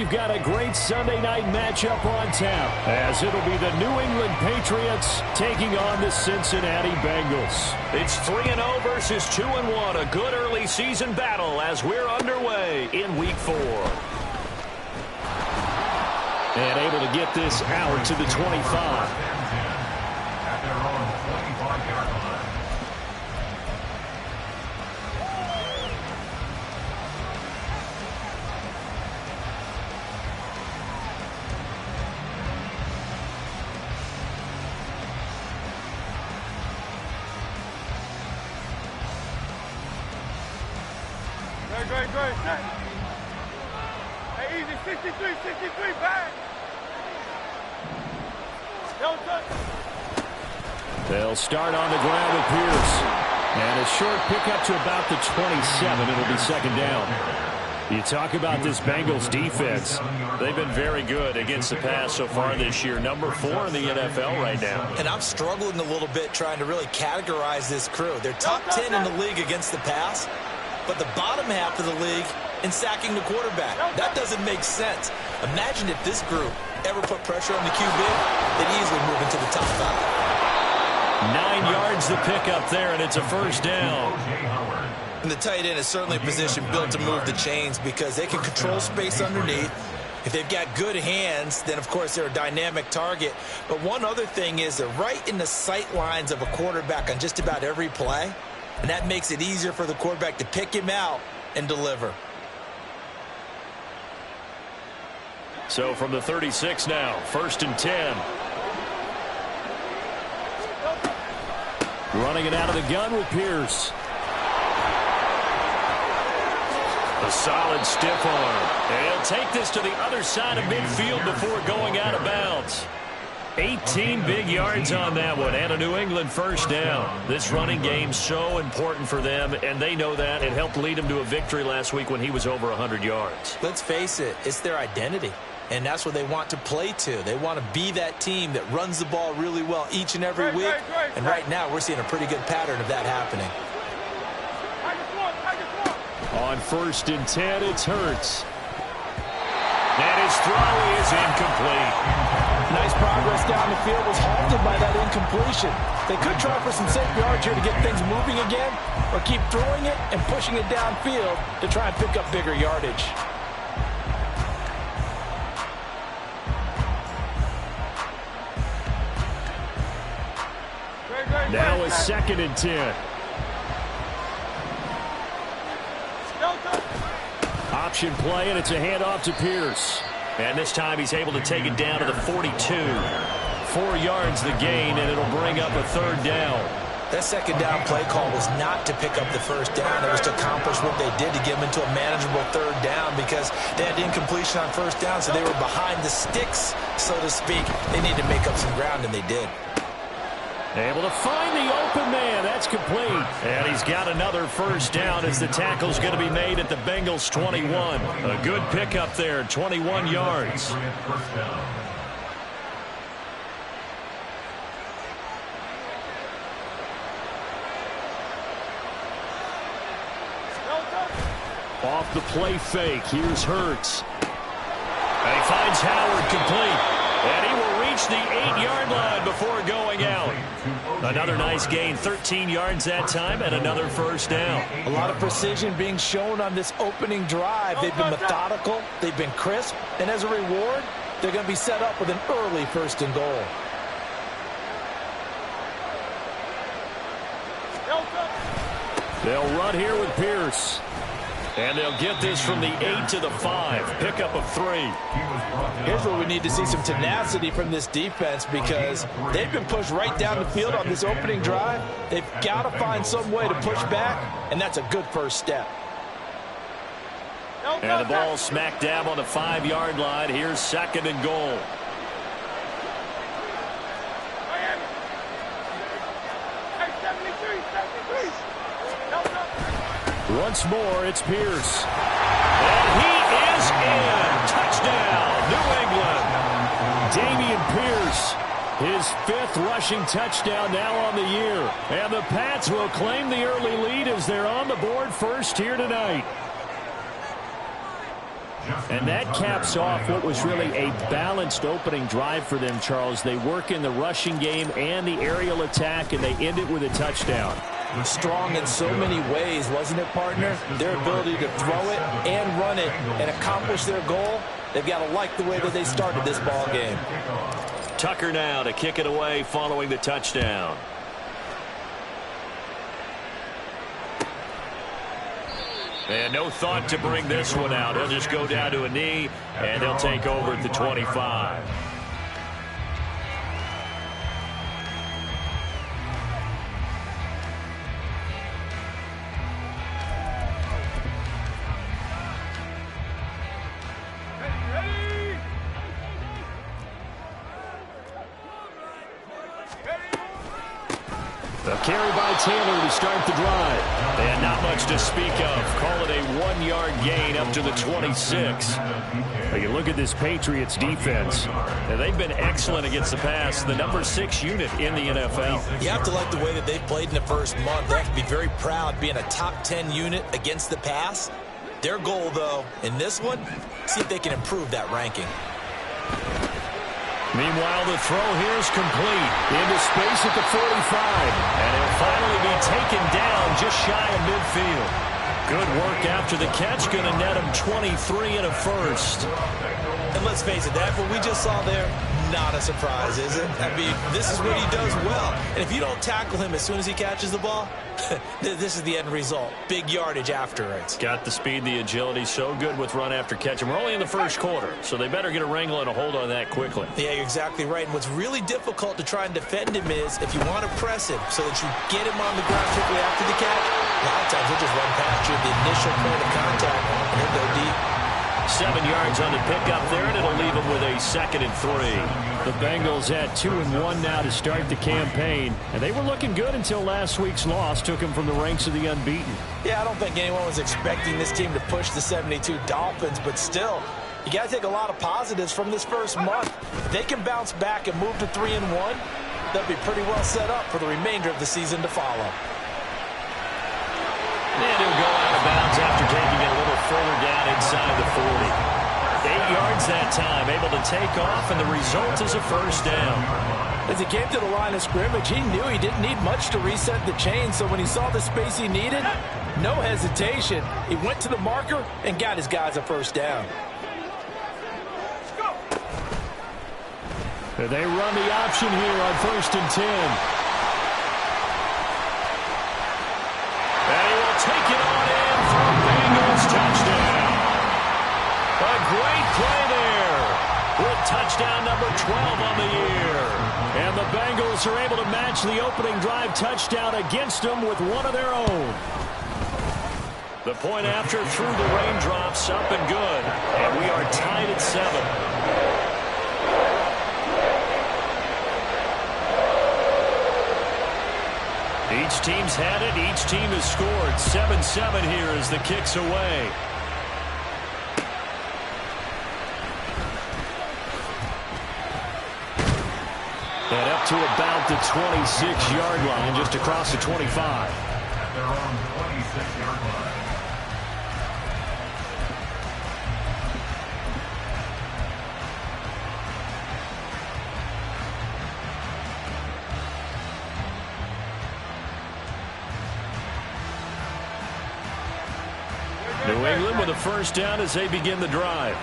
we've got a great Sunday night matchup on tap, as it'll be the New England Patriots taking on the Cincinnati Bengals. It's 3-0 versus 2-1, a good early season battle as we're underway in Week 4. And able to get this out to the 25. Great. Hey, easy, 63, bang. Don't touch. They'll start on the ground with Pierce. And a short pickup to about the 27. It'll be second down. You talk about this Bengals defense. They've been very good against the pass so far this year. Number 4 in the NFL right now. And I'm struggling a little bit trying to really categorize this crew. They're top 10 in the league against the pass, but the bottom half of the league in sacking the quarterback. That doesn't make sense. Imagine if this group ever put pressure on the QB, they'd easily move into the top 5. 9 yards the pickup there, and it's a first down. And the tight end is certainly a position built to move the chains because they can control space underneath. If they've got good hands, then, of course, they're a dynamic target. But one other thing is they're right in the sight lines of a quarterback on just about every play. And that makes it easier for the quarterback to pick him out and deliver. So from the 36 now, 1st and 10. Running it out of the gun with Pierce. A solid stiff arm. And he'll take this to the other side of midfield before going out of bounds. 18 big yards on that one, and a New England first down. This running game so important for them, and they know that. It helped lead them to a victory last week when he was over 100 yards. Let's face it, it's their identity, and that's what they want to play to. They want to be that team that runs the ball really well each and every week, and right now we're seeing a pretty good pattern of that happening. On 1st and 10, it's Hurts. And his throw is incomplete. Nice progress down the field was halted by that incompletion. They could try for some safe yards here to get things moving again, or keep throwing it and pushing it downfield to try and pick up bigger yardage. Now a 2nd and 10. Option play, and it's a handoff to Pierce. And this time he's able to take it down to the 42. 4 yards the gain, and it'll bring up a 3rd down. That second down play call was not to pick up the first down. It was to accomplish what they did to get them into a manageable 3rd down because they had incompletion on first down, so they were behind the sticks, so to speak. They needed to make up some ground, and they did. Able to find the open man. That's complete. And he's got another first down as the tackle's going to be made at the Bengals 21. A good pickup there, 21 yards. Off the play fake, here's Hurts. And he finds Howard complete. And he will reach the 8-yard line before going out. Another nice gain, 13 yards that time, and another first down. A lot of precision being shown on this opening drive. They've been methodical, they've been crisp, and as a reward, they're going to be set up with an early 1st and goal. They'll run here with Pierce. And they'll get this from the 8 to the 5. Pickup of 3. Here's where we need to see some tenacity from this defense because they've been pushed right down the field on this opening drive. They've got to find some way to push back, and that's a good first step. And the ball smack dab on the 5-yard line. Here's 2nd and goal. Once more, it's Pierce. And he is in. Touchdown, New England. Dameon Pierce, his 5th rushing touchdown now on the year. And the Pats will claim the early lead as they're on the board first here tonight. And that caps off what was really a balanced opening drive for them, Charles. They work in the rushing game and the aerial attack, and they end it with a touchdown. Strong in so many ways, wasn't it, partner? Their ability to throw it and run it and accomplish their goal, they've got to like the way that they started this ball game. Tucker now to kick it away following the touchdown. And no thought to bring this one out. He'll just go down to a knee, and they'll take over at the 25. A carry by Taylor to start the drive. And not much to speak of. Call it a 1-yard gain up to the 26. You look at this Patriots defense. Now, they've been excellent against the pass. The number 6 unit in the NFL. You have to like the way that they've played in the first month. They have to be very proud being a top 10 unit against the pass. Their goal, though, in this one, see if they can improve that ranking. Meanwhile, the throw here is complete. Into space at the 45. And he'll finally be taken down just shy of midfield. Good work after the catch. Going to net him 23 and a first. And let's face it, that what we just saw there, not a surprise, is it? I mean, this is what he does well. And if you don't tackle him as soon as he catches the ball, this is the end result. Big yardage afterwards. Got the speed, the agility, so good with run after catch. And we're only in the first quarter, so they better get a wrangle and a hold on that quickly. Yeah, you're exactly right. And what's really difficult to try and defend him is if you want to press him so that you get him on the ground quickly after the catch, a lot of times he'll just run past you at the initial point of contact and he'll go deep. 7 yards on the pickup there, and it'll leave them with a 2nd and 3. The Bengals at 2-1 now to start the campaign. And they were looking good until last week's loss took them from the ranks of the unbeaten. Yeah, I don't think anyone was expecting this team to push the 72 Dolphins, but still, you got to take a lot of positives from this first month. If they can bounce back and move to 3-1, they'll be pretty well set up for the remainder of the season to follow. And he'll go out of bounds after taking it a little further down inside the 40. 8 yards that time, able to take off, and the result is a first down. As he came to the line of scrimmage, he knew he didn't need much to reset the chain, so when he saw the space he needed, no hesitation. He went to the marker and got his guys a first down. They run the option here on 1st and 10. Take it on in for a Bengals touchdown. A great play there with touchdown number 12 on the year. And the Bengals are able to match the opening drive touchdown against them with one of their own. The point after through the raindrops, up and good. And we are tied at 7. Each team's had it. Each team has scored. 7-7 here as the kick's away. And up to about the 26-yard line, just across the 25. They're on the 26-yard line. New England with a first down as they begin the drive.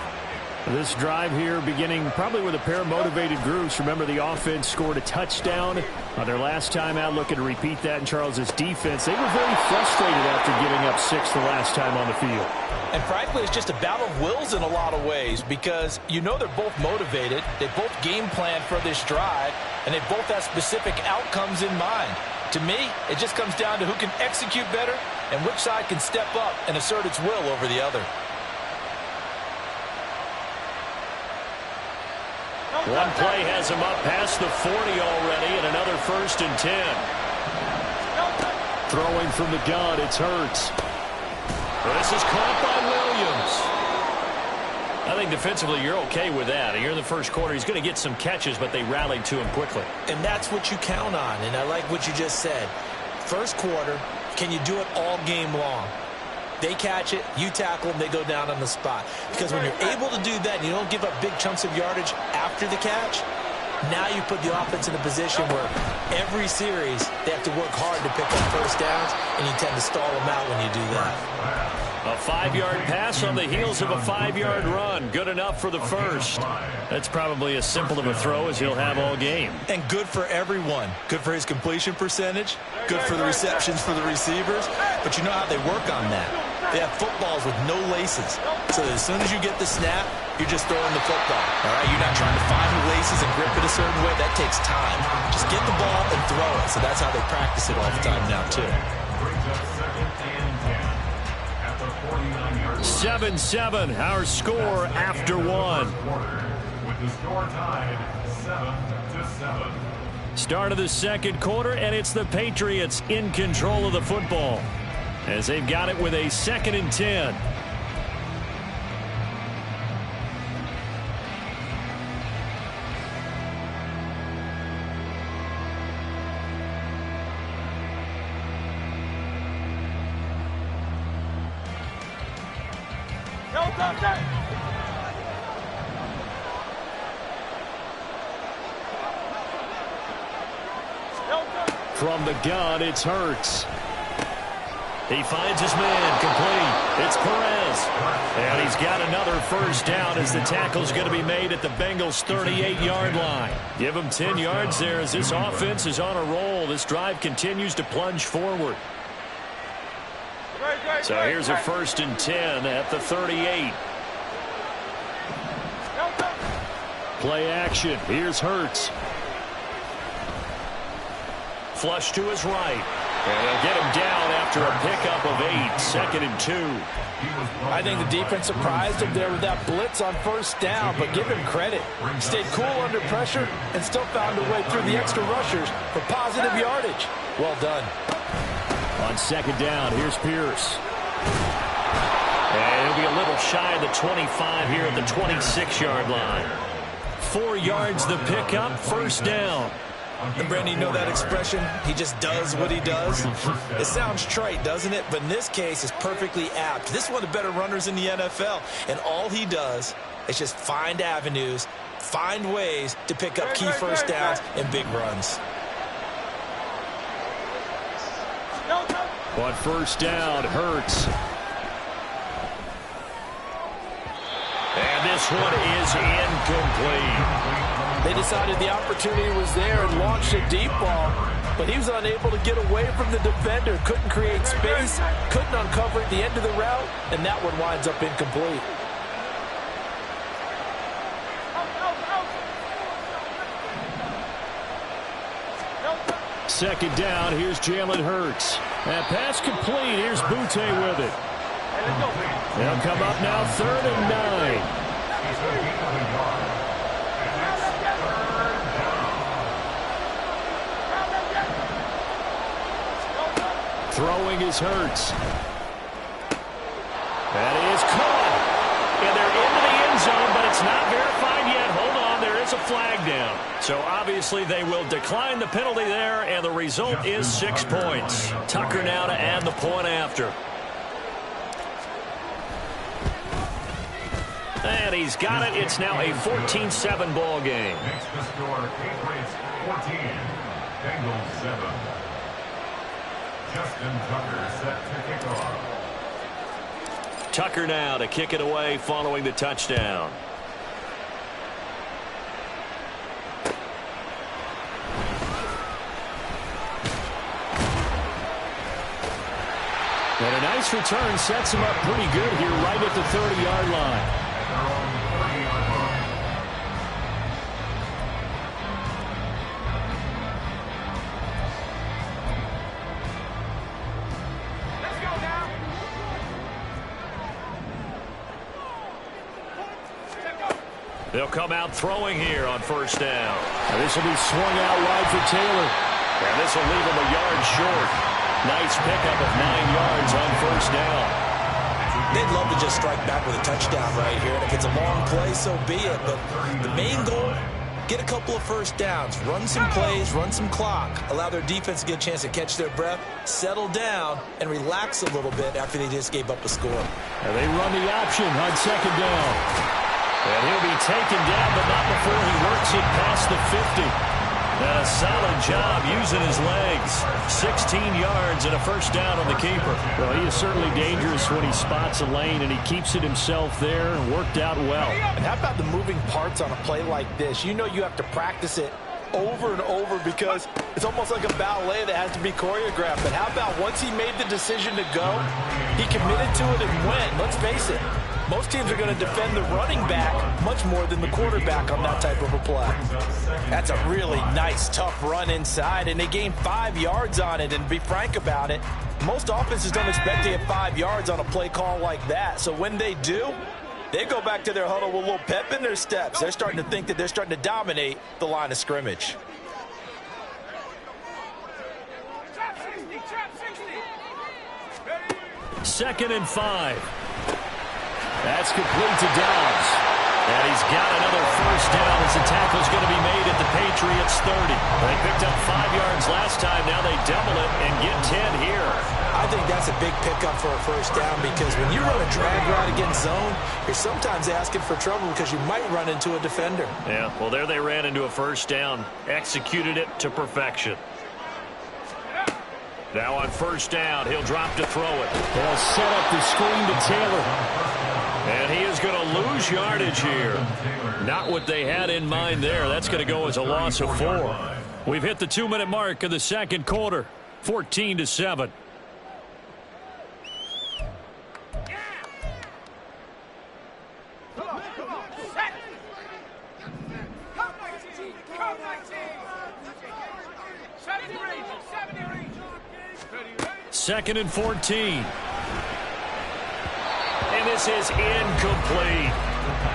This drive here beginning probably with a pair of motivated groups. Remember, the offense scored a touchdown on their last time out. Looking to repeat that in Charles's defense. They were very frustrated after giving up 6 the last time on the field. And frankly, it's just a battle of wills in a lot of ways because you know they're both motivated. They both game plan for this drive, and they both have specific outcomes in mind. To me, it just comes down to who can execute better and which side can step up and assert its will over the other. One play has him up past the 40 already, and another 1st and 10. Throwing from the gun, it's Hurts. This is caught by Williams. I think defensively you're okay with that. You're in the first quarter. He's going to get some catches, but they rallied to him quickly. And that's what you count on, and I like what you just said. First quarter, can you do it all game long? They catch it, you tackle them, they go down on the spot. Because when you're able to do that and you don't give up big chunks of yardage after the catch, now you put the offense in a position where every series they have to work hard to pick up first downs, and you tend to stall them out when you do that. A 5-yard pass on the heels of a 5-yard run. Good enough for the first. That's probably as simple of a throw as he'll have all game. And good for everyone. Good for his completion percentage. Good for the receptions for the receivers. But you know how they work on that. They have footballs with no laces. So that as soon as you get the snap, you're just throwing the football. All right, you're not trying to find the laces and grip it a certain way. That takes time. Just get the ball and throw it. So that's how they practice it all the time now, too. 7-7, our score after one. With the score tied 7-7. Start of the second quarter, and it's the Patriots in control of the football as they've got it with a 2nd and 10. From the gun, it's Hurts. He finds his man, complete. It's Perez. And he's got another first down as the tackle's going to be made at the Bengals' 38-yard line. Give him 10 yards there as this offense is on a roll. This drive continues to plunge forward. So here's a 1st and 10 at the 38. Play action. Here's Hurts. Flush to his right. And they'll get him down after a pickup of 8. 2nd and 2. I think the defense surprised him there with that blitz on first down, but give him credit. Stayed cool under pressure and still found a way through the extra rushers for positive yardage. Well done. On 2nd down, here's Pierce. And he'll be a little shy of the 25 here at the 26-yard line. 4 yards the pickup, 1st down. And Brandon, you know that expression? He just does what he does. It sounds trite, doesn't it? But in this case, it's perfectly apt. This is one of the better runners in the NFL. And all he does is just find avenues, find ways to pick up key first downs and big runs. On 1st down, Hurts. And this one is incomplete. They decided the opportunity was there and launched a deep ball, but he was unable to get away from the defender, couldn't create space, couldn't uncover at the end of the route, and that one winds up incomplete. Second down, here's Jalen Hurts. That pass complete, here's Butte with it. They'll come up now 3rd and 9. Throwing is Hurts. That is caught. And they're into the end zone, but it's not verified yet. Hold on, there is a flag down. So obviously they will decline the penalty there, and the result is 6 points. Tucker now to add the point after. And he's got it. It's now a 14-7 ball game. Makes the score Patriots 14, Bengals 7. Justin Tucker set to kick off. Tucker now to kick it away following the touchdown. And a nice return sets him up pretty good here right at the 30-yard line. At their own 30-yard line. They'll come out throwing here on 1st down. And this will be swung out wide for Taylor. And this will leave him a yard short. Nice pickup of 9 yards on 1st down. They'd love to just strike back with a touchdown right here. And if it's a long play, so be it. But the main goal, get a couple of first downs, run some plays, run some clock, allow their defense to get a chance to catch their breath, settle down, and relax a little bit after they just gave up a score. And they run the option on second down. And he'll be taken down, but not before he works it past the 50. And a solid job using his legs. 16 yards and a first down on the keeper. Well, he is certainly dangerous when he spots a lane, and he keeps it himself there and worked out well. And how about the moving parts on a play like this? You know you have to practice it over and over because it's almost like a ballet that has to be choreographed. But how about once he made the decision to go, he committed to it and went. Let's face it, most teams are going to defend the running back much more than the quarterback on that type of a play. That's a really nice, tough run inside, and they gained 5 yards on it. And to be frank about it, most offenses don't expect to get 5 yards on a play call like that. So when they do, they go back to their huddle with a little pep in their steps. They're starting to think that they're starting to dominate the line of scrimmage. Second and 5. That's complete to Dobbs. And he's got another first down as the tackle's going to be made at the Patriots 30. They picked up 5 yards last time. Now they double it and get 10 here. I think that's a big pickup for a first down because when you run a drag route against zone, you're sometimes asking for trouble because you might run into a defender. Yeah, well, there they ran into a first down. Executed it to perfection. Now on first down, he'll drop to throw it. They'll set up the screen to Taylor. And he is going to lose yardage here. Not what they had in mind there. That's going to go as a loss of 4. We've hit the 2-minute mark of the second quarter. 14-7. Second and 14. And this is incomplete.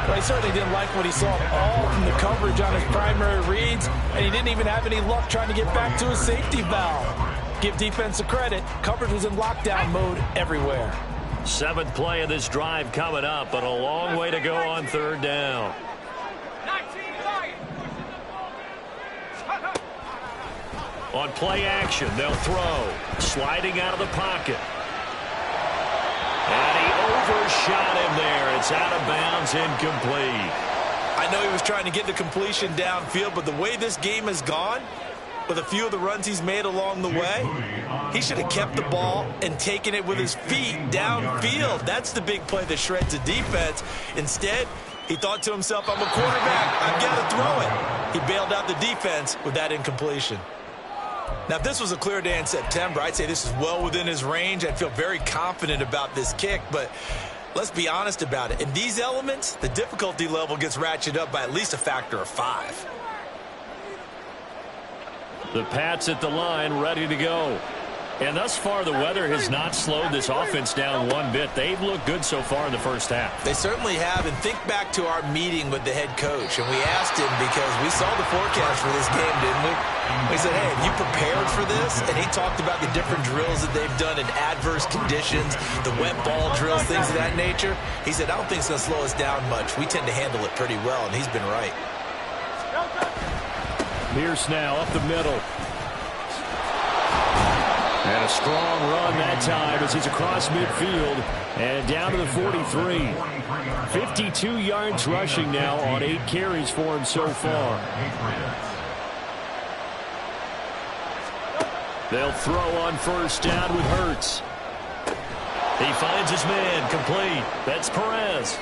Well, he certainly didn't like what he saw all from the coverage on his primary reads, and he didn't even have any luck trying to get back to his safety valve. Give defense a credit. Coverage was in lockdown mode everywhere. 7th play of this drive coming up, but a long way to go on third down. On play action, they'll throw. Sliding out of the pocket. And he overshot him there. It's out of bounds, incomplete. I know he was trying to get the completion downfield, but the way this game has gone, with a few of the runs he's made along the way, he should have kept the ball and taken it with his feet downfield. That's the big play that shreds the defense. Instead, he thought to himself, I'm a quarterback, I've got to throw it. He bailed out the defense with that incompletion. Now, if this was a clear day in September, I'd say this is well within his range. I'd feel very confident about this kick, but let's be honest about it. In these elements, the difficulty level gets ratcheted up by at least a factor of 5. The Pats at the line, ready to go. And thus far, the weather has not slowed this offense down one bit. They've looked good so far in the first half. They certainly have. And think back to our meeting with the head coach. And we asked him because we saw the forecast for this game, didn't we? We said, hey, have you prepared for this? And he talked about the different drills that they've done in adverse conditions, the wet ball drills, things of that nature. He said, I don't think it's going to slow us down much. We tend to handle it pretty well, and he's been right. Pierce now up the middle. And a strong run that time as he's across midfield and down to the 43. 52 yards rushing now on 8 carries for him so far. They'll throw on first down with Hurts. He finds his man, complete. That's Perez.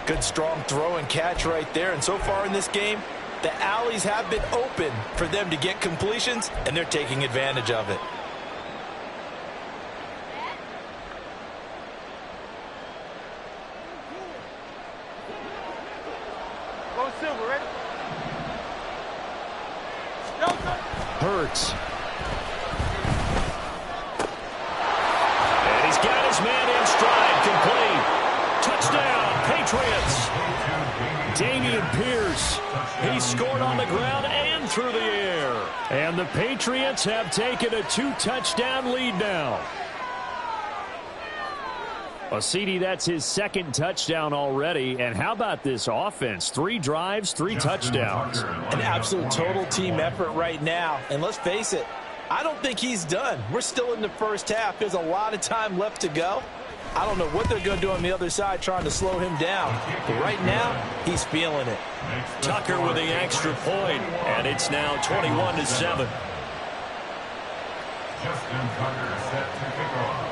Good strong throw and catch right there. And so far in this game, the alleys have been open for them to get completions, and they're taking advantage of it. Hurts. And he's got his man in stride, complete. Touchdown, Patriots. Dameon Pierce. He scored on the ground and through the air. And the Patriots have taken a 2-touchdown lead now. Well, CD, that's his second touchdown already. And how about this offense? 3 drives, 3 touchdowns. An absolute total team effort right now. And let's face it, I don't think he's done. We're still in the first half. There's a lot of time left to go. I don't know what they're going to do on the other side trying to slow him down. But right now, he's feeling it. Tucker with the extra point, and it's now 21-7. Justin Tucker set to kick off.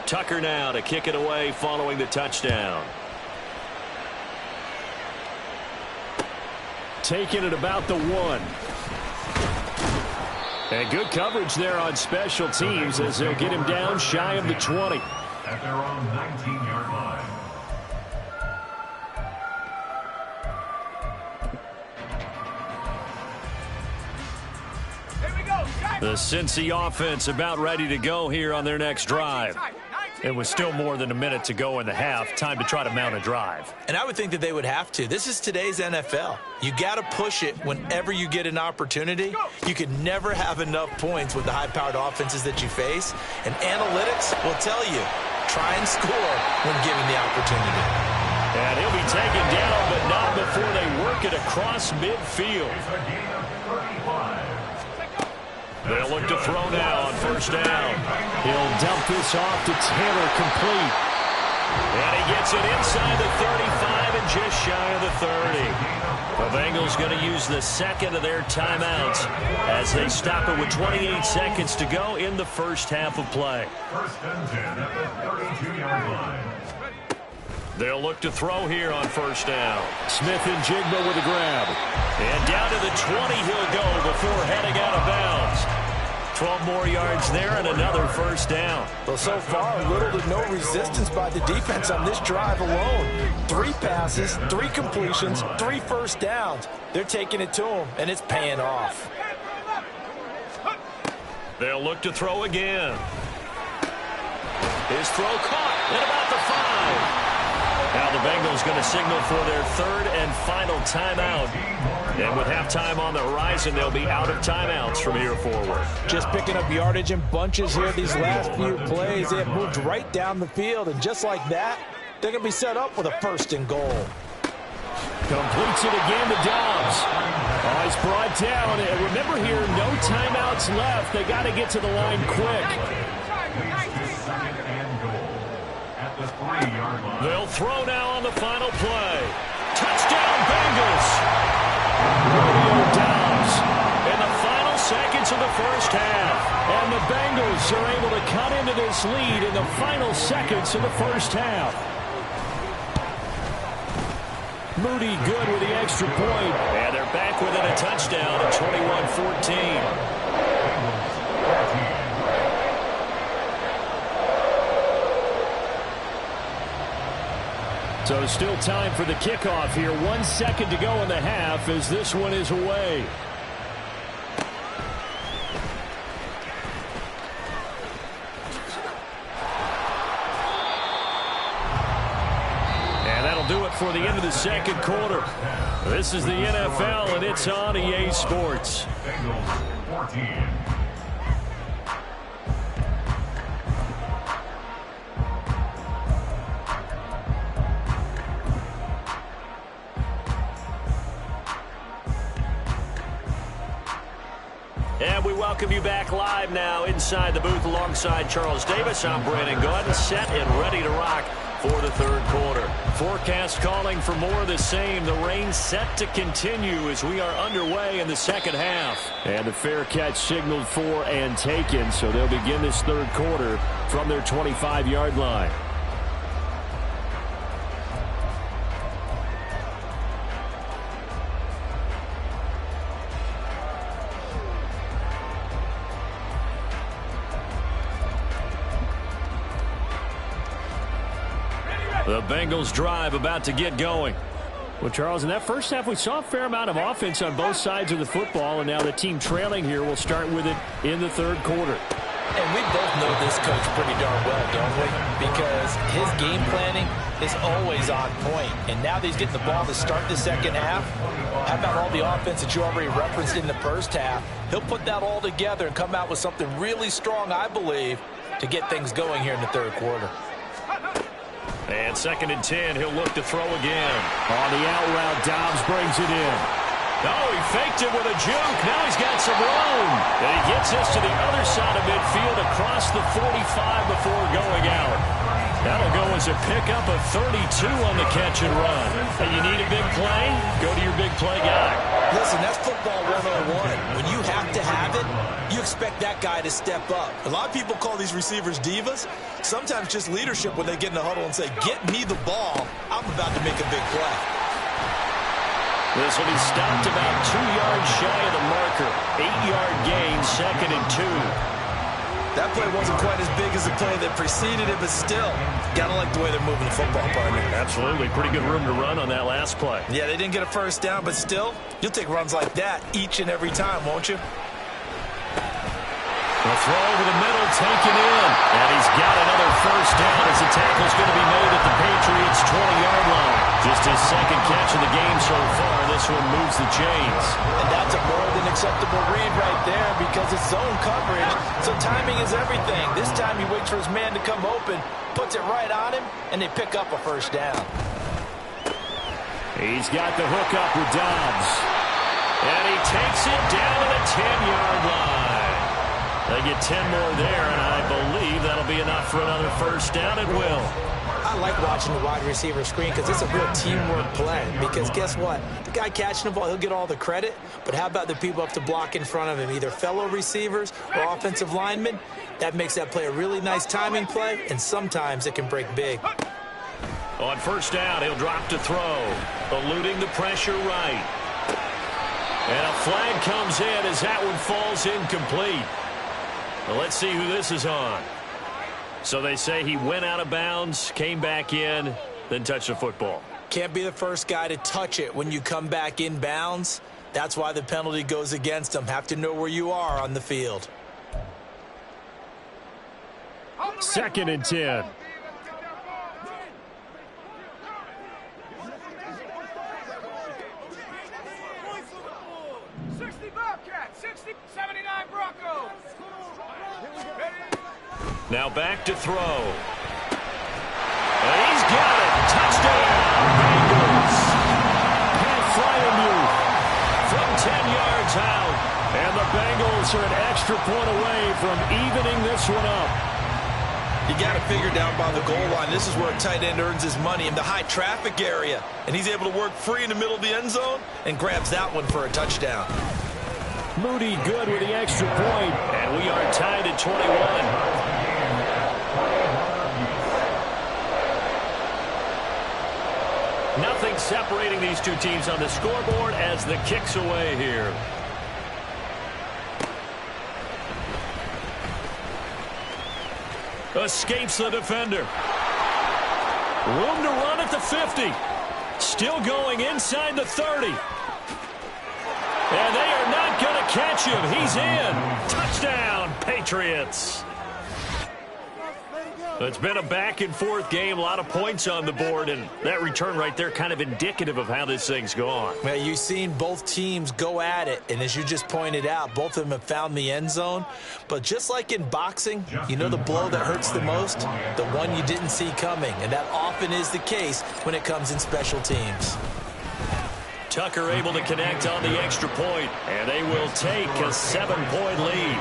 Tucker now to kick it away following the touchdown. Taking it about the 1. And good coverage there on special teams as they'll get him down shy of the 20. At their own 19-yard line. The Cincy offense about ready to go here on their next drive. It was still more than a minute to go in the half. Time to try to mount a drive. And I would think that they would have to. This is today's NFL. You got to push it whenever you get an opportunity. You can never have enough points with the high-powered offenses that you face. And analytics will tell you, try and score when given the opportunity. And he'll be taken down, but not before they work it across midfield. It's a gain of 35. They'll look to throw now on first down. He'll dump this off to Taylor, complete. And he gets it inside the 35 and just shy of the 30. The Bengals going to use the second of their timeouts as they stop it with 28 seconds to go in the first half of play. First and 10 at the 32-yard line. They'll look to throw here on first down. Smith and Jigba with a grab. And down to the 20 he'll go before heading out of bounds. 12 more yards there and another first down. Well, so far, little to no resistance by the defense on this drive alone. 3 passes, 3 completions, 3 first downs. They're taking it to him, and it's paying off. They'll look to throw again. His throw caught at about the 5. Now the Bengals going to signal for their third and final timeout. And with halftime on the horizon, they'll be out of timeouts from here forward. Just picking up yardage in bunches here these last few plays. They have moved right down the field, and just like that, they're going to be set up with a first and goal. Completes it again to Dobbs. Oh, he's brought down. And remember here, no timeouts left. They got to get to the line quick. They'll throw now on the final play. Touchdown, Bengals. Romeo Dobbs. In the final seconds of the first half. And the Bengals are able to cut into this lead in the final seconds of the first half. Moody good with the extra point. And they're back within a touchdown at 21-14. So still time for the kickoff here. 1 second to go in the half as this one is away. And that'll do it for the end of the second quarter. This is the NFL, and it's on EA Sports. Bengals 14. And we welcome you back live now inside the booth alongside Charles Davis. I'm Brandon Gordon, set and ready to rock for the third quarter. Forecast calling for more of the same. The rain set to continue as we are underway in the second half. And the fair catch signaled for and taken, so they'll begin this third quarter from their 25-yard line. The Bengals drive about to get going. Well, Charles, in that first half, we saw a fair amount of offense on both sides of the football, and now the team trailing here will start with it in the third quarter. And we both know this coach pretty darn well, don't we? Because his game planning is always on point. And now that he's getting the ball to start the second half, how about all the offense that you already referenced in the first half? He'll put that all together and come out with something really strong, I believe, to get things going here in the third quarter. And 2nd and 10, he'll look to throw again. On the out route, Dobbs brings it in. Oh, he faked it with a juke. Now he's got some room. And he gets this to the other side of midfield across the 45 before going out. That'll go as a pickup of 32 on the catch and run. Hey, you need a big play? Go to your big play guy. Listen, that's football 101. When you have to have it, you expect that guy to step up. A lot of people call these receivers divas. Sometimes just leadership when they get in the huddle and say, get me the ball. I'm about to make a big play. This will be stopped about 2 yards shy of the marker. 8-yard gain, 2nd and 2. That play wasn't quite as big as the play that preceded it, but still, gotta like the way they're moving the football, partner. Absolutely. Pretty good room to run on that last play. Yeah, they didn't get a first down, but still, you'll take runs like that each and every time, won't you? The throw over the middle, taken in. And he's got another first down as the tackle's going to be made at the Patriots' 20-yard line. Just his second catch of the game so far. This one moves the chains. And that's a more than acceptable read right there because it's zone coverage, so timing is everything. This time he waits for his man to come open, puts it right on him, and they pick up a first down. He's got the hook up with Dobbs. And he takes it down to the 10-yard line. They get 10 more there, and I believe that'll be enough for another first down. It will. I like watching the wide receiver screen because it's a real teamwork play. Because guess what? The guy catching the ball, he'll get all the credit. But how about the people up to block in front of him, either fellow receivers or offensive linemen? That makes that play a really nice timing play, and sometimes it can break big. On first down, he'll drop to throw, eluding the pressure right. And a flag comes in as that one falls incomplete. Well, let's see who this is on. So they say he went out of bounds, came back in, then touched the football. Can't be the first guy to touch it when you come back in bounds. That's why the penalty goes against him. Have to know where you are on the field. 2nd and 10. Now back to throw. And he's got it. Touchdown, Bengals. Pat Fryermuth from 10 yards out. And the Bengals are an extra point away from evening this one up. You got to figure down by the goal line. This is where a tight end earns his money in the high traffic area. And he's able to work free in the middle of the end zone and grabs that one for a touchdown. Moody good with the extra point. And we are tied at 21. Nothing separating these two teams on the scoreboard as the kick's away here. Escapes the defender. Room to run at the 50. Still going inside the 30. And they are not going to catch him. He's in. Touchdown, Patriots. It's been a back-and-forth game, a lot of points on the board, and that return right there kind of indicative of how this thing's gone. Well, you've seen both teams go at it, and as you just pointed out, both of them have found the end zone. But just like in boxing, you know the blow that hurts the most? The one you didn't see coming, and that often is the case when it comes in special teams. Tucker able to connect on the extra point, and they will take a 7-point lead.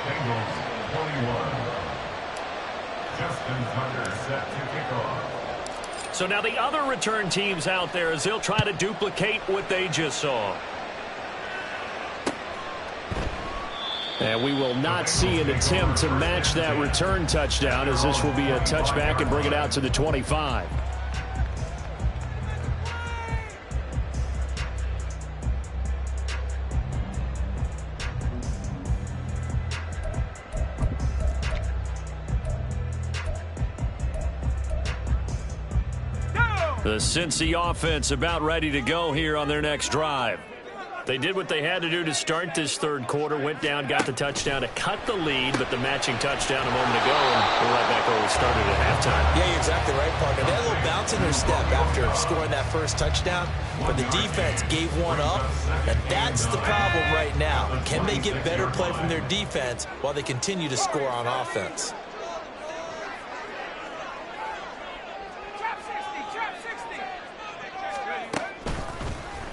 Bengals 21. Justin Tucker set to kick off. So now the other return teams out there as they'll try to duplicate what they just saw. And we will not see an attempt to match that return touchdown, as this will be a touchback and bring it out to the 25. The Cincy offense about ready to go here on their next drive. They did what they had to do to start this third quarter, went down, got the touchdown to cut the lead, but the matching touchdown a moment ago, and we're right back where we started at halftime. Yeah, you're exactly right, partner. They had a little bounce in their step after scoring that first touchdown, but the defense gave one up, and that's the problem right now. Can they get better play from their defense while they continue to score on offense?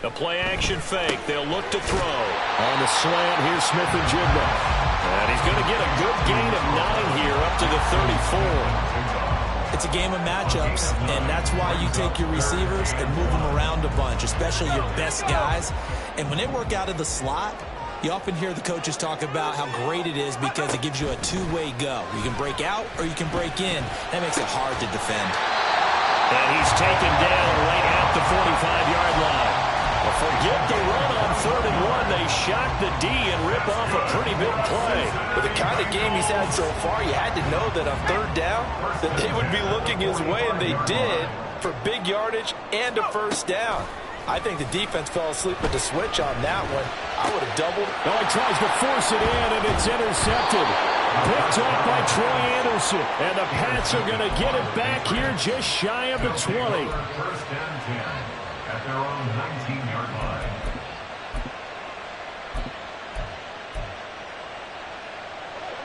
A play-action fake. They'll look to throw. On the slant, here's Smith-Njigba. And he's going to get a good gain of 9 here up to the 34. It's a game of matchups, and that's why you take your receivers and move them around a bunch, especially your best guys. And when they work out of the slot, you often hear the coaches talk about how great it is because it gives you a two-way go. You can break out or you can break in. That makes it hard to defend. And he's taken down right at the 45-yard line. Forget the run on 3rd and 1. They shock the D and rip off a pretty big play. With the kind of game he's had so far, you had to know that on 3rd down that they would be looking his way, and they did for big yardage and a first down. I think the defense fell asleep at the switch on that one. I would have doubled. Oh, he tries to force it in, and it's intercepted. Picked off by Troy Anderson. And the Pats are going to get it back here just shy of the 20. First down 10 at their own 19-yard line.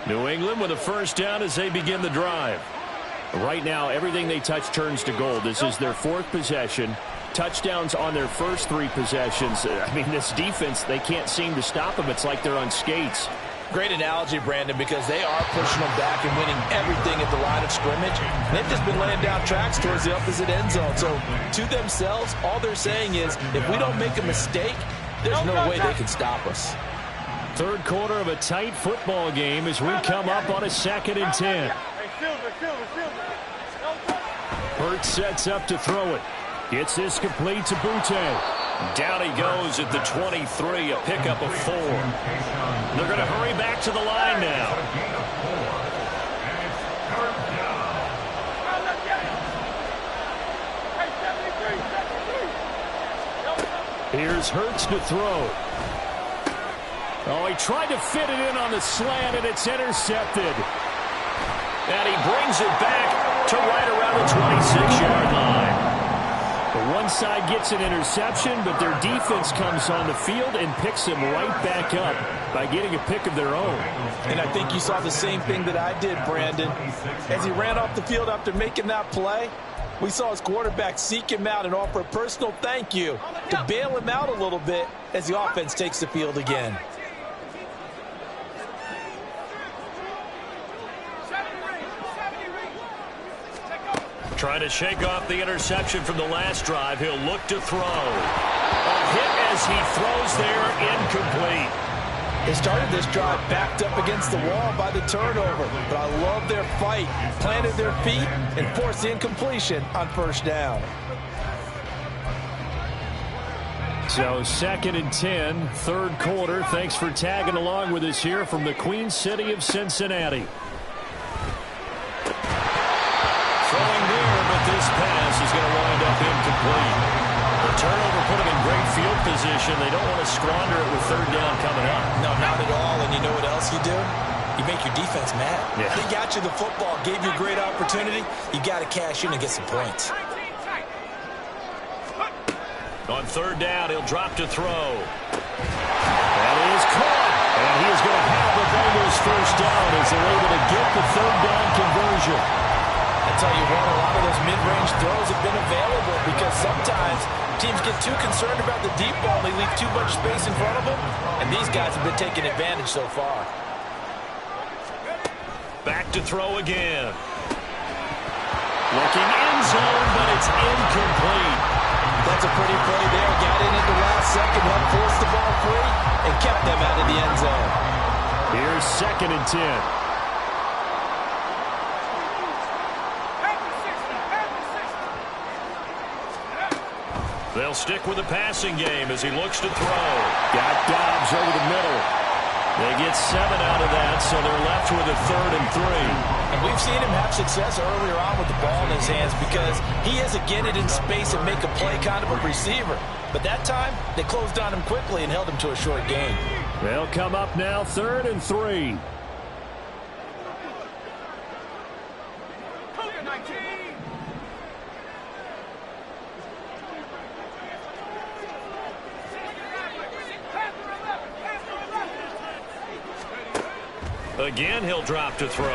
New England with a first down as they begin the drive. Right now, everything they touch turns to gold. This is their 4th possession. Touchdowns on their first 3 possessions. I mean, this defense, they can't seem to stop them. It's like they're on skates. Great analogy, Brandon, because they are pushing them back and winning everything at the line of scrimmage. They've just been laying down tracks towards the opposite end zone. So to themselves, all they're saying is, if we don't make a mistake, there's no way they can stop us. Third quarter of a tight football game as we come up on a 2nd and 10. Hurts sets up to throw it. Gets this complete to Butte. Down he goes at the 23, a pickup of 4. They're going to hurry back to the line now. Here's Hurts to throw. Oh, he tried to fit it in on the slant, and it's intercepted. And he brings it back to right around the 26-yard line. One side gets an interception, but their defense comes on the field and picks them right back up by getting a pick of their own. And I think you saw the same thing that I did, Brandon. As he ran off the field after making that play, we saw his quarterback seek him out and offer a personal thank you to bail him out a little bit as the offense takes the field again. Trying to shake off the interception from the last drive. He'll look to throw. A hit as he throws there, incomplete. They started this drive backed up against the wall by the turnover, but I love their fight, planted their feet, and forced the incompletion on first down. So 2nd and 10, third quarter. Thanks for tagging along with us here from the Queen City of Cincinnati. Throwing there, but this pass is going to wind up incomplete. The turnover put them in great field position. They don't want to squander it with 3rd down coming up. No, not at all. And you know what else you do? You make your defense mad. Yeah. They got you the football, gave you a great opportunity. You got to cash in and get some points. On 3rd down, he'll drop to throw. That is caught. And he is going to have the Bengals first down as they're able to get the 3rd down conversion. I tell you what, a lot of those mid-range throws have been available because sometimes teams get too concerned about the deep ball. They leave too much space in front of them, and these guys have been taking advantage so far. Back to throw again. Looking end zone, but it's incomplete. That's a pretty play there. Got in at the last second, helped force the ball free, and kept them out of the end zone. Here's 2nd and 10. They'll stick with the passing game as he looks to throw. Got Dobbs over the middle. They get 7 out of that, so they're left with a 3rd and 3. And we've seen him have success earlier on with the ball in his hands because he is a get it in space and make a play kind of a receiver. But that time, they closed on him quickly and held him to a short gain. They'll come up now 3rd and 3. Again, he'll drop to throw.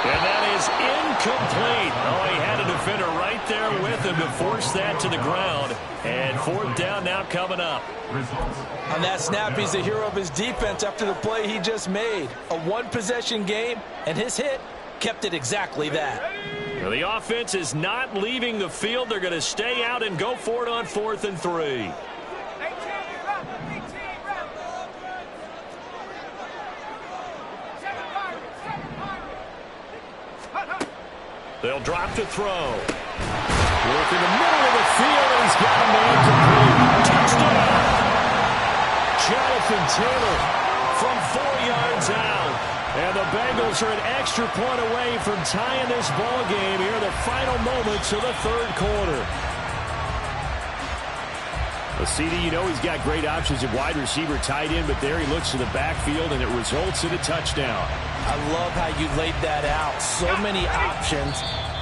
And that is incomplete. Oh, he had a defender right there with him to force that to the ground. And 4th down now coming up. On that snap, he's the hero of his defense after the play he just made. A one-possession game, and his hit kept it exactly that. Well, the offense is not leaving the field. They're going to stay out and go for it on 4th and 3. They'll drop to throw. Work in the middle of the field, and he's got a man complete. Touchdown! Jonathan Taylor from 4 yards out. And the Bengals are an extra point away from tying this ball game here in the final moments of the 3rd quarter. Well, CD, you know he's got great options at wide receiver, tight end, but there he looks to the backfield, and it results in a touchdown. I love how you laid that out. So many options.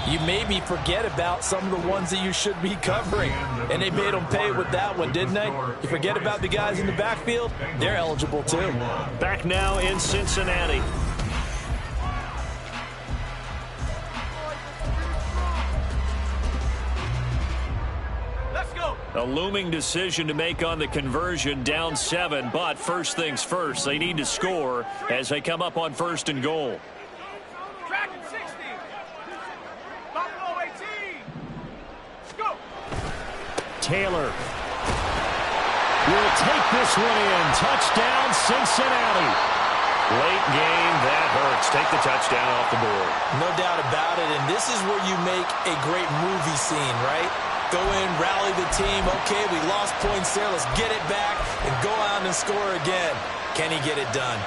You maybe forget about some of the ones that you should be covering. And they made them pay with that one, didn't they? You forget about the guys in the backfield, they're eligible too. Back now in Cincinnati. A looming decision to make on the conversion, down 7, but first things first, they need to score as they come up on 1st and goal. Track at 60. Buffalo 18. Go. Taylor will take this one in. Touchdown, Cincinnati. Late game, that hurts. Take the touchdown off the board. No doubt about it, and this is where you make a great movie scene, right? Go in, rally the team. Okay, we lost points there. Let's get it back and go out and score again. Can he get it done?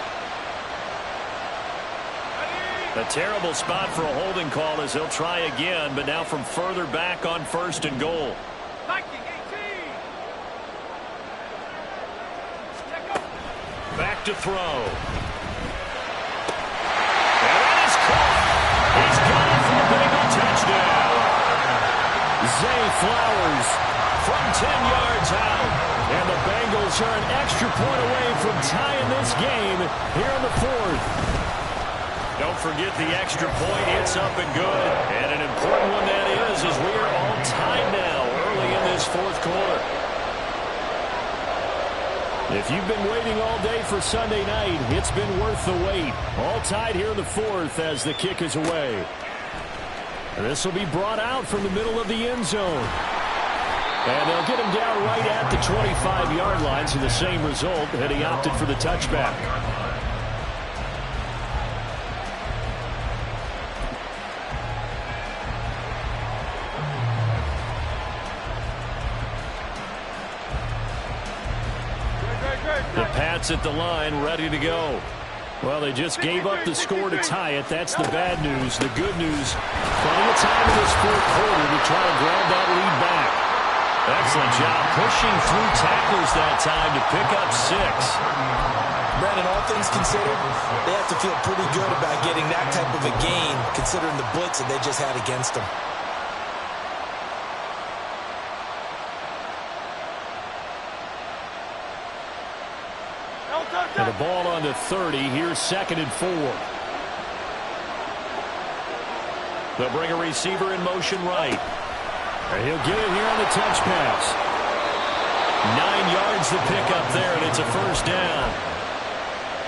A terrible spot for a holding call as they'll try again, but now from further back on 1st and goal. Back to throw. And that is caught. He's got it for a Bengal touchdown. Zay Flowers from 10 yards out. And the Bengals are an extra point away from tying this game here in the 4th. Don't forget the extra point. It's up and good. And an important one that is, as we are all tied now early in this 4th quarter. If you've been waiting all day for Sunday night, it's been worth the wait. All tied here in the 4th as the kick is away. And this will be brought out from the middle of the end zone. And they'll get him down right at the 25-yard line, so the same result, and he opted for the touchback. The Pats at the line, ready to go. Well, they just gave up the score to tie it. That's the bad news. The good news, plenty of time in this 4th quarter to try to grab that lead back. Excellent job pushing through tacklers that time to pick up 6. Brandon, all things considered, they have to feel pretty good about getting that type of a gain, considering the blitz that they just had against them. And the ball on the 30. Here's 2nd and 4. They'll bring a receiver in motion right. And he'll get it here on the touch pass. 9 yards to pick up there, and it's a 1st down.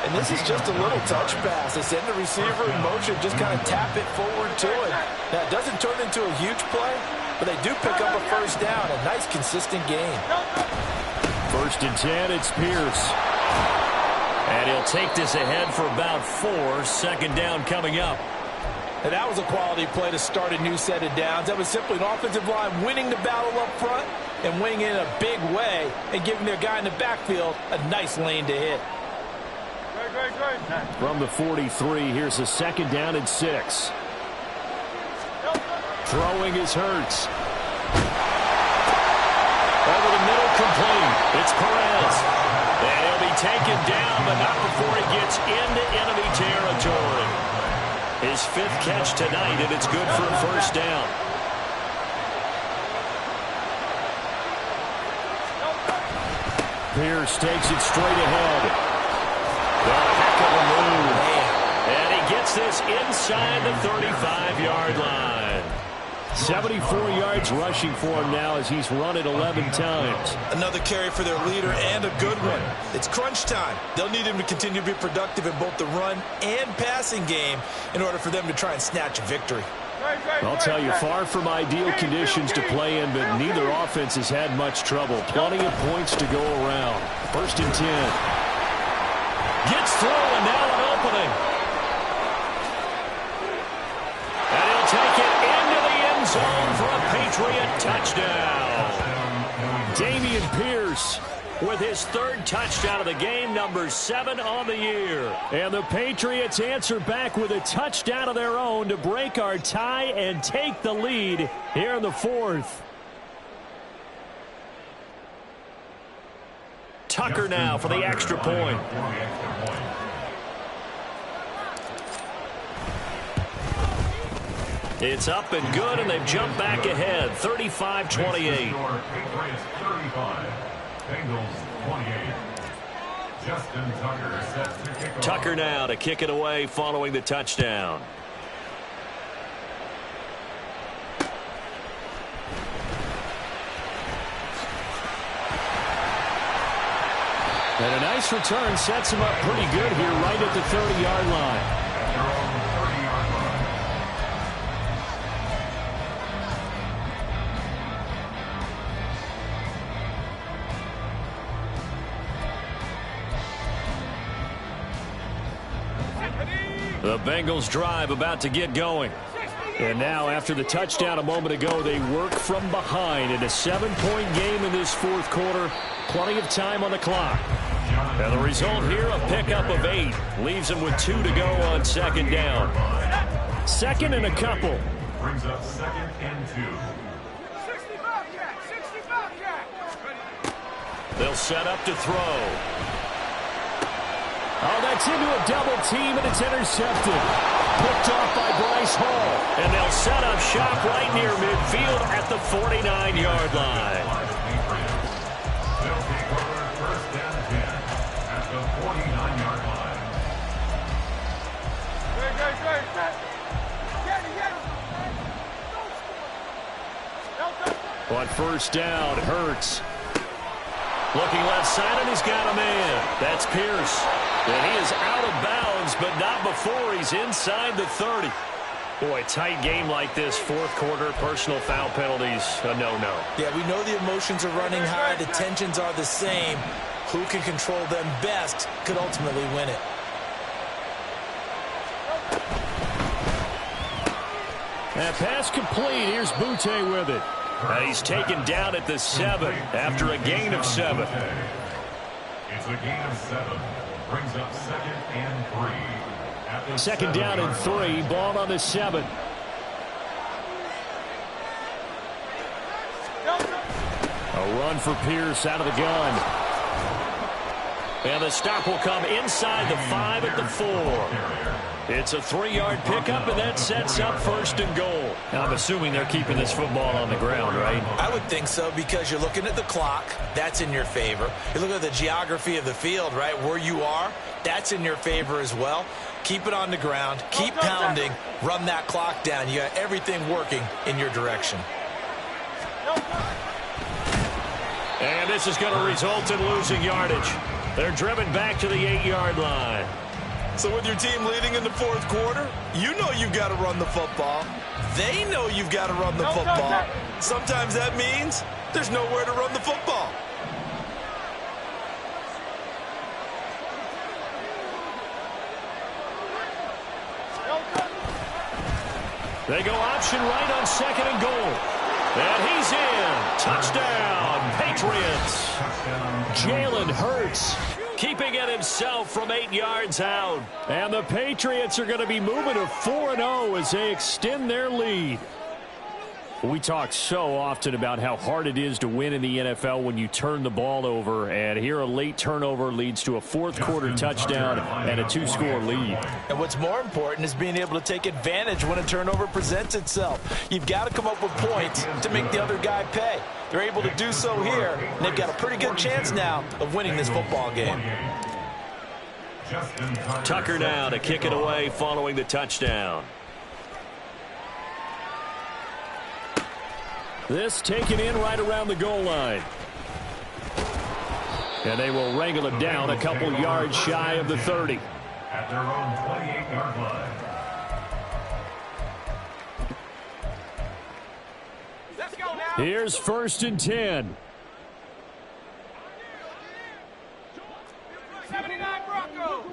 And this is just a little touch pass. They send the receiver in motion, just kind of tap it forward to him. Now, it doesn't turn into a huge play, but they do pick up a 1st down. A nice, consistent gain. 1st and 10, it's Pierce. And he'll take this ahead for about 4. 2nd down coming up. And that was a quality play to start a new set of downs. That was simply an offensive line winning the battle up front and winning it in a big way and giving their guy in the backfield a nice lane to hit. From the 43, here's a 2nd down and 6. Throwing is Hurts. Over the middle, complete. It's Perez. And he'll be taken down, but not before he gets into enemy territory. His 5th catch tonight, and it's good for a 1st down. Pierce takes it straight ahead. A heck of a move. And he gets this inside the 35-yard line. 74 yards rushing for him now as he's run it 11 times. Another carry for their leader and a good one. It's crunch time. They'll need him to continue to be productive in both the run and passing game in order for them to try and snatch a victory. I'll tell you, far from ideal conditions to play in, but neither offense has had much trouble. Plenty of points to go around. 1st and 10. Gets through, and now an opening. And he'll take it into the end zone for a Patriot touchdown. Dameon Pierce with his 3rd touchdown of the game, number 7 on the year. And the Patriots answer back with a touchdown of their own to break our tie and take the lead here in the 4th. Tucker now for the extra point. It's up and good, and they've jumped back ahead, 35-28. Tucker now to kick it away following the touchdown. And a nice return sets him up pretty good here right at the 30-yard line. The Bengals drive about to get going. And now, after the touchdown a moment ago, they work from behind in a 7-point game in this 4th quarter. Plenty of time on the clock. And the result here, a pickup of 8. Leaves them with 2 to go on 2nd down. 2nd and a couple. Brings up 2nd and 2. 65 Jack. They'll set up to throw. Oh, that's into a double team, and it's intercepted. Picked off by Bryce Hall. And they'll set up shop right near midfield at the 49-yard line. They'll take over 1st and 10 at the 49-yard line. On 1st down, Hurts. Looking left side, and he's got a man. That's Pierce. And he is out of bounds, but not before he's inside the 30. Boy, tight game like this, 4th quarter, personal foul penalties, a no-no. Yeah, we know the emotions are running high. The tensions are the same. Who can control them best could ultimately win it. That pass complete. Here's Butte with it. And he's taken down at the 7 after a gain of 7. It's a gain of 7. Brings up 2nd and 3. 2nd down and 3. Ball on the 7. A run for Pierce out of the gun. And the stop will come inside the 5 at the 4. It's a 3-yard pickup, and that sets up 1st and goal. Now, I'm assuming they're keeping this football on the ground, right? I would think so, because you're looking at the clock. That's in your favor. You look at the geography of the field, right? Where you are, that's in your favor as well. Keep it on the ground. Keep pounding. Run that clock down. You got everything working in your direction. And this is going to result in losing yardage. They're driven back to the 8-yard line. So with your team leading in the 4th quarter, you know you've got to run the football. They know you've got to run the football. Sometimes that means there's nowhere to run the football. They go option right on 2nd and goal. And he's in. Touchdown, Patriots. Jalen Hurts keeping it himself from 8 yards out. And the Patriots are going to be moving to 4-0 as they extend their lead. We talk so often about how hard it is to win in the NFL when you turn the ball over, and here a late turnover leads to a fourth-quarter touchdown and a 2-score lead. And what's more important is being able to take advantage when a turnover presents itself. You've got to come up with points to make the other guy pay. They're able to do so here, and they've got a pretty good chance now of winning this football game. Tucker now to kick it away following the touchdown. This taken in right around the goal line. And they will wrangle him down a couple yards shy of the 30. At their own 28-yard line. Let's go now. Here's 1st and 10. 79 Broncos.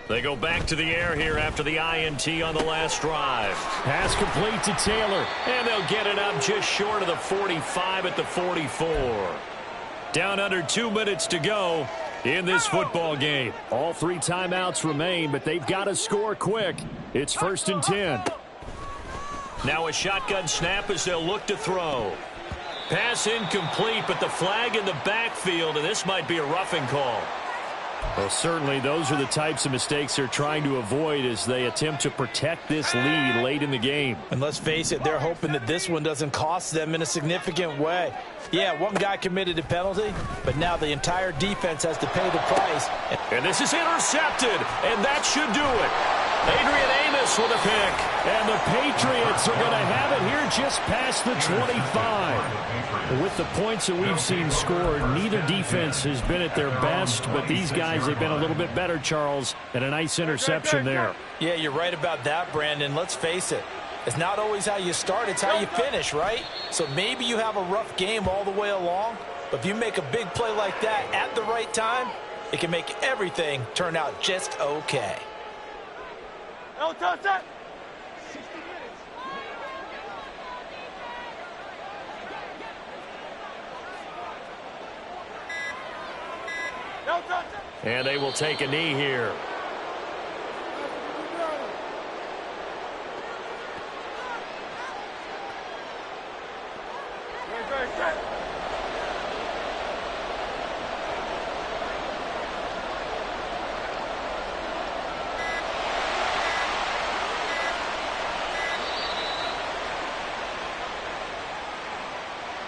They go back to the air here after the INT on the last drive. Pass complete to Taylor. And they'll get it up just short of the 45 at the 44. Down under 2 minutes to go in this football game. All 3 timeouts remain, but they've got to score quick. It's 1st and 10. Now a shotgun snap as they'll look to throw. Pass incomplete, but the flag in the backfield, and this might be a roughing call. Well, certainly those are the types of mistakes they're trying to avoid as they attempt to protect this lead late in the game. And let's face it, they're hoping that this one doesn't cost them in a significant way. Yeah, one guy committed a penalty, but now the entire defense has to pay the price. And this is intercepted, and that should do it. Adrian Amos with a pick. And the Patriots are going to have it here just past the 25. With the points that we've seen scored, neither defense has been at their best, but these guys have been a little bit better, Charles, and a nice interception there. Yeah, you're right about that, Brandon. Let's face it. It's not always how you start, it's how you finish, right? So maybe you have a rough game all the way along, but if you make a big play like that at the right time, it can make everything turn out just okay. No touch that. 60 minutes. No touch that. And they will take a knee here. Great.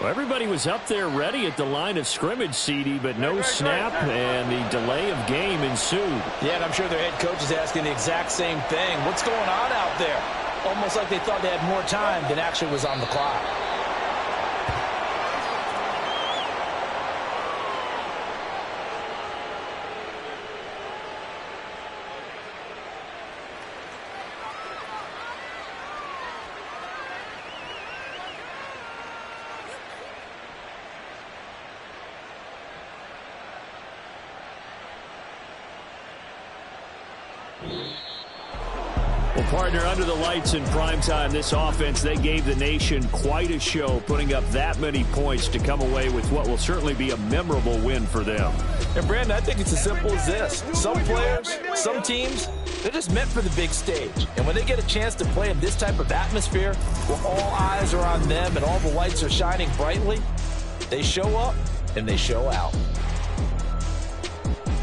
Well, everybody was up there ready at the line of scrimmage, CD, but no snap, and the delay of game ensued. Yeah, and I'm sure their head coach is asking the exact same thing. What's going on out there? Almost like they thought they had more time than actually was on the clock. Well, partner, under the lights in primetime, this offense, they gave the nation quite a show, putting up that many points to come away with what will certainly be a memorable win for them. And, Brandon, I think it's as simple as this. Some players, some teams, they're just meant for the big stage. And when they get a chance to play in this type of atmosphere, where all eyes are on them and all the lights are shining brightly, they show up and they show out.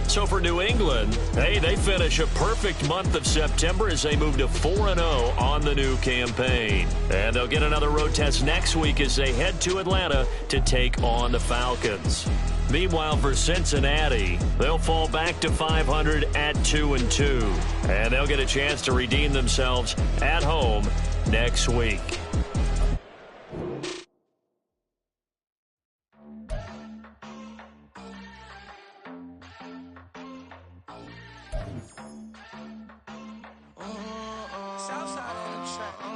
So for New England, hey, they finish a perfect month of September as they move to 4-0 on the new campaign. And they'll get another road test next week as they head to Atlanta to take on the Falcons. Meanwhile, for Cincinnati, they'll fall back to 500 at 2-2. And they'll get a chance to redeem themselves at home next week.